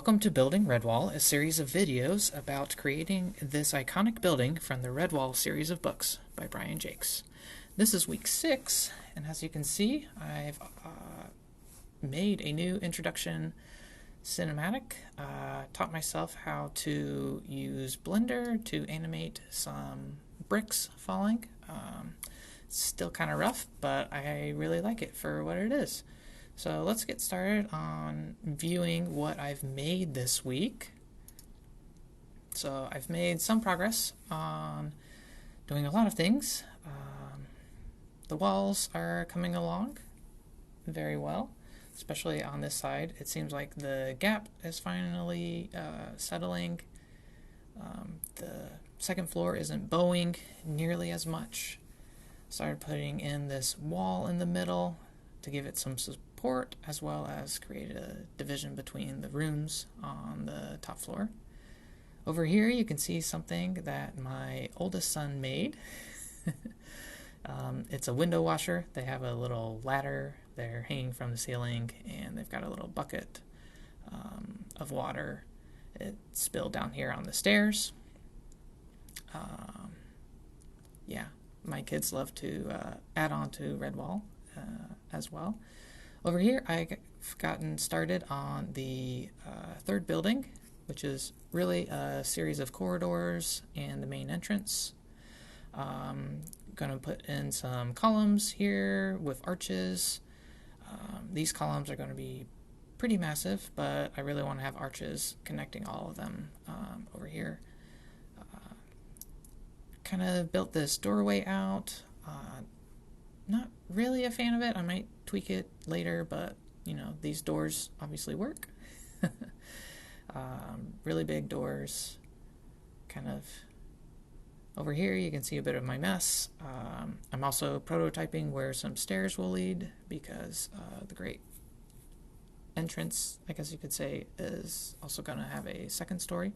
Welcome to Building Redwall, a series of videos about creating this iconic building from the Redwall series of books by Brian Jacques. This is week 6, and as you can see, I've made a new introduction cinematic. Taught myself how to use Blender to animate some bricks falling. It's still kind of rough, but I really like it for what it is. So let's get started on viewing what I've made this week. So I've made some progress on doing a lot of things. The walls are coming along very well, especially on this side. It seems like the gap is finally settling. The second floor isn't bowing nearly as much. Started putting in this wall in the middle to give it some support, as well as create a division between the rooms on the top floor. Over here you can see something that my oldest son made. It's a window washer. They have a little ladder there hanging from the ceiling, and they've got a little bucket of water. It spilled down here on the stairs. Yeah, my kids love to add on to Redwall as well. Over here, I've gotten started on the third building, which is really a series of corridors and the main entrance. Going to put in some columns here with arches. These columns are going to be pretty massive, but I really want to have arches connecting all of them over here. Kind of built this doorway out. Not really a fan of it. I might tweak it later, but you know, these doors obviously work. Really big doors. Kind of over here you can see a bit of my mess. I'm also prototyping where some stairs will lead, because the great entrance, I guess you could say, is also going to have a second story.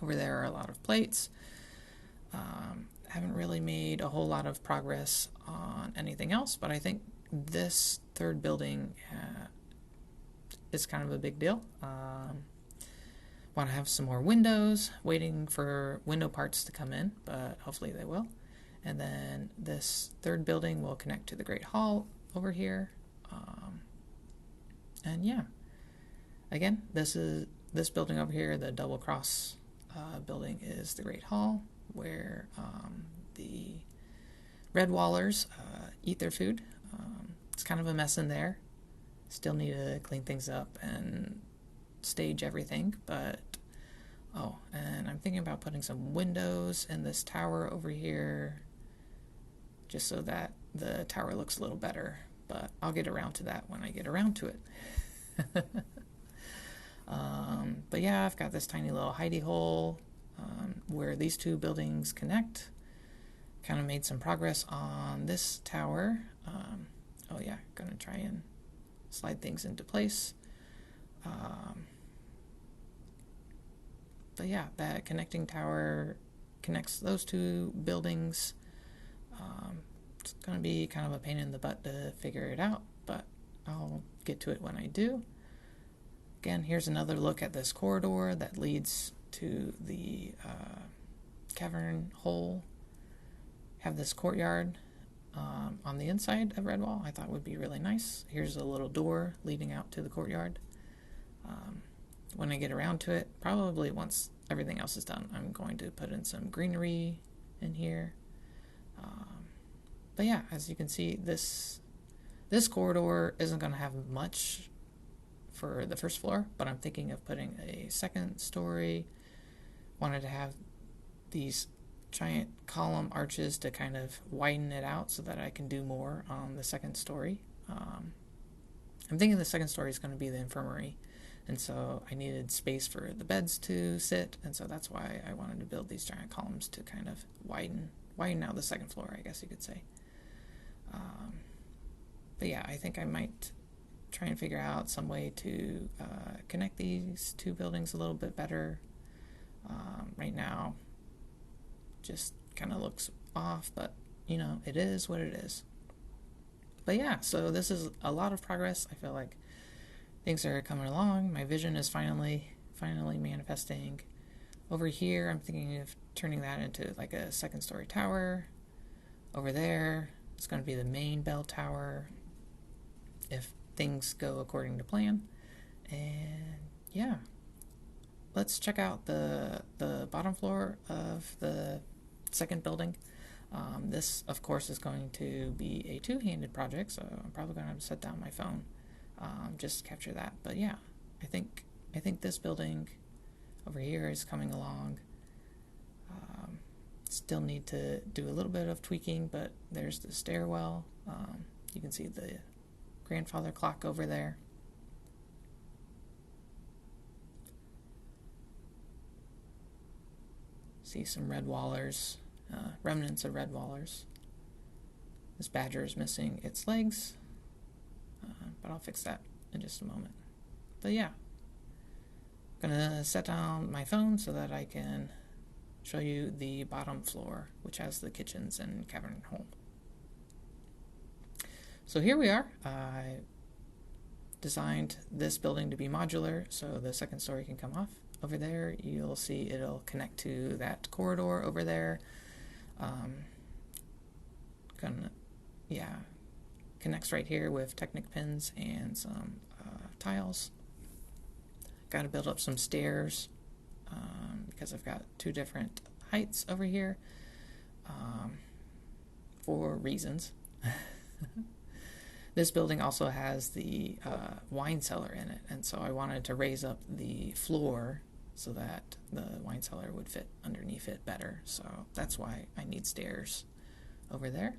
Over there are a lot of plates. Haven't really made a whole lot of progress on anything else, but I think this third building is kind of a big deal. Want to have some more windows, waiting for window parts to come in, but hopefully they will. And then this third building will connect to the Great Hall over here. And yeah, again, this building over here, the double cross building, is the Great Hall, where the Redwallers eat their food. It's kind of a mess in there. Still need to clean things up and stage everything, but and I'm thinking about putting some windows in this tower over here, just so that the tower looks a little better, but I'll get around to that when I get around to it. But yeah, I've got this tiny little hidey hole where these two buildings connect. Kind of made some progress on this tower. Oh yeah, gonna try and slide things into place. But yeah, that connecting tower connects those two buildings. It's gonna be kind of a pain in the butt to figure it out, but I'll get to it when I do. Again, here's another look at this corridor that leads to the cavern hole. Have this courtyard on the inside of Redwall. I thought would be really nice. Here's a little door leading out to the courtyard. When I get around to it, probably once everything else is done, I'm going to put in some greenery in here. But yeah, as you can see, this corridor isn't going to have much for the first floor, but I'm thinking of putting a second story. Wanted to have these giant column arches to kind of widen it out so that I can do more on the second story. I'm thinking the second story is going to be the infirmary, and so I needed space for the beds to sit, and so that's why I wanted to build these giant columns to kind of widen out the second floor, I guess you could say. But yeah, I think I might try and figure out some way to connect these two buildings a little bit better. Right now, just kind of looks off, but you know, it is what it is. But yeah, so this is a lot of progress. I feel like things are coming along. My vision is finally manifesting. Over here, I'm thinking of turning that into like a second-story tower. Over there, it's going to be the main bell tower if things go according to plan. And yeah, let's check out the bottom floor of the second building. This, of course, is going to be a two-handed project, so I'm probably going to have to set down my phone, just capture that. But yeah, I think this building over here is coming along. Still need to do a little bit of tweaking, but there's the stairwell. You can see the grandfather clock over there. See some Redwallers, remnants of Redwallers. This badger is missing its legs, but I'll fix that in just a moment. But yeah, I'm gonna set down my phone so that I can show you the bottom floor, which has the kitchens and cavern home. So here we are. I designed this building to be modular so the second story can come off. Over there, you'll see it'll connect to that corridor over there. Connects right here with Technic pins and some tiles. Got to build up some stairs because I've got two different heights over here for reasons. This building also has the wine cellar in it, and so I wanted to raise up the floor so that the wine cellar would fit underneath it better. So that's why I need stairs over there.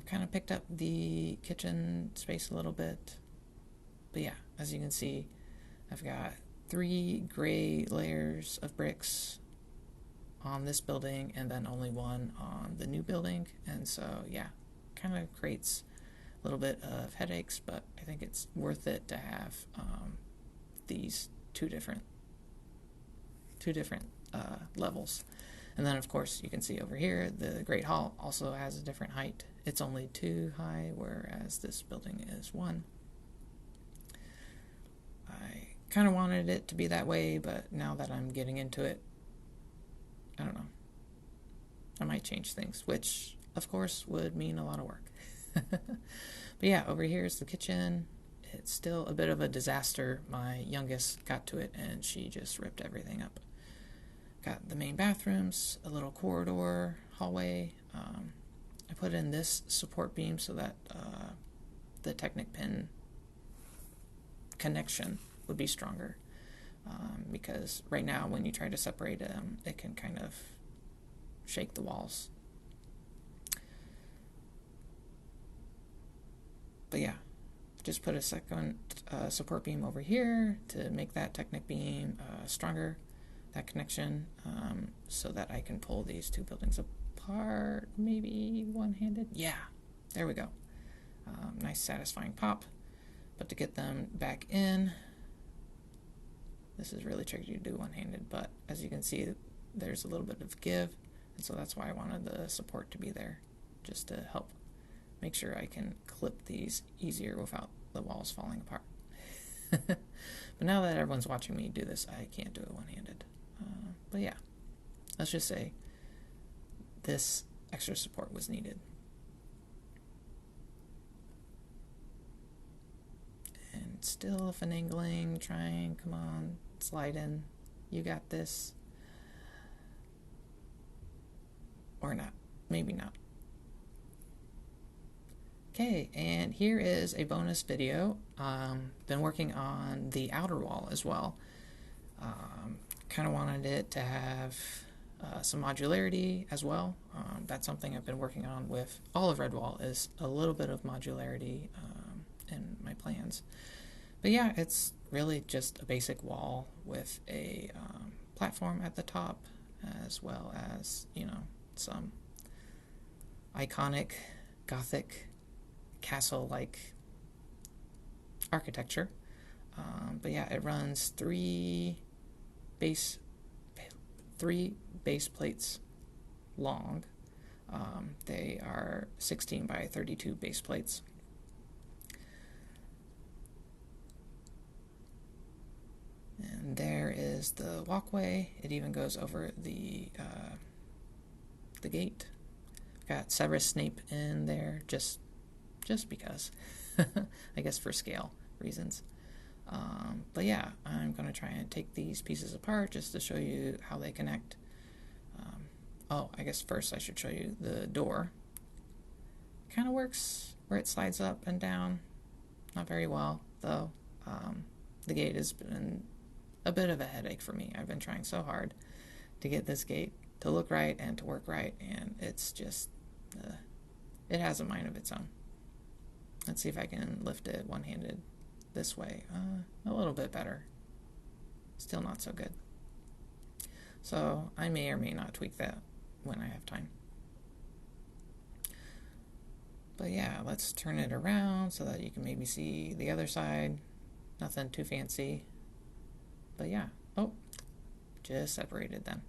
Kind of picked up the kitchen space a little bit. But yeah, as you can see, I've got 3 gray layers of bricks on this building and then only 1 on the new building. And so yeah, kind of creates a little bit of headaches, but I think it's worth it to have these two different levels. And then of course you can see over here the Great Hall also has a different height. It's only 2 high, whereas this building is 1. I kind of wanted it to be that way, but now that I'm getting into it, I don't know, I might change things, which of course would mean a lot of work. But yeah, over here is the kitchen. It's still a bit of a disaster. My youngest got to it and she just ripped everything up. Got the main bathrooms, a little corridor, hallway. I put in this support beam so that the Technic pin connection would be stronger. Because right now when you try to separate them, it can kind of shake the walls. But yeah, just put a second support beam over here to make that Technic beam stronger, that connection, so that I can pull these 2 buildings apart, maybe one-handed. Yeah, there we go. Nice satisfying pop. But to get them back in, this is really tricky to do one-handed, but as you can see, there's a little bit of give, and so that's why I wanted the support to be there, just to help make sure I can clip these easier without the walls falling apart. But now that everyone's watching me do this, I can't do it one-handed. But yeah, let's just say this extra support was needed. And still finagling, trying, come on, slide in. You got this. Or not. Maybe not. Okay, and here is a bonus video. Been working on the outer wall as well. Kind of wanted it to have some modularity as well. That's something I've been working on with all of Redwall, is a little bit of modularity in my plans. But yeah, it's really just a basic wall with a platform at the top, as well as, you know, some iconic Gothic castle-like architecture. But yeah, it runs 3 base plates long. They are 16 by 32 base plates. And there is the walkway. It even goes over the gate. Got Severus Snape in there just because. I guess for scale reasons. But yeah, I'm going to try and take these pieces apart just to show you how they connect. Oh, I guess first I should show you the door. Kind of works where it slides up and down. Not very well, though. The gate has been a bit of a headache for me. I've been trying so hard to get this gate to look right and to work right, and it's just, it has a mind of its own. Let's see if I can lift it one-handed this way. A little bit better. Still not so good. So I may or may not tweak that when I have time. But yeah, let's turn it around so that you can maybe see the other side. Nothing too fancy. But yeah. Oh, just separated them.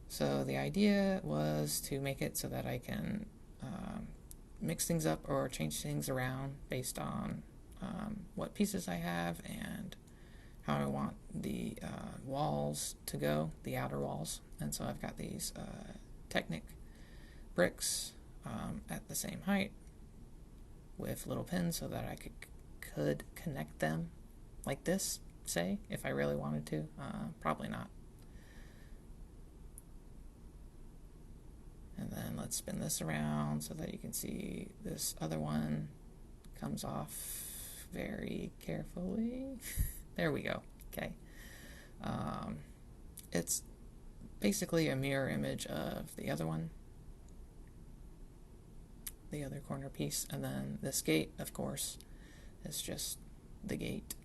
So the idea was to make it so that I can mix things up or change things around based on what pieces I have and how I want the walls to go, the outer walls. And so I've got these Technic bricks at the same height with little pins so that I could connect them like this, say, if I really wanted to. Probably not. And then let's spin this around so that you can see this other one comes off very carefully. There we go. Okay. It's basically a mirror image of the other one, the other corner piece, and then this gate, of course, is just the gate.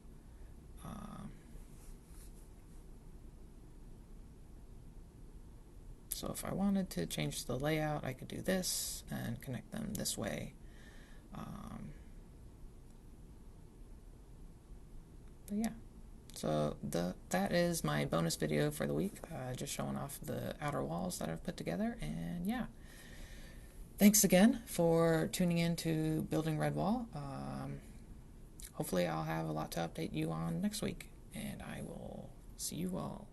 So if I wanted to change the layout, I could do this and connect them this way. But yeah, so that is my bonus video for the week, just showing off the outer walls that I've put together. And yeah, thanks again for tuning in to Building Redwall. Hopefully I'll have a lot to update you on next week, and I will see you all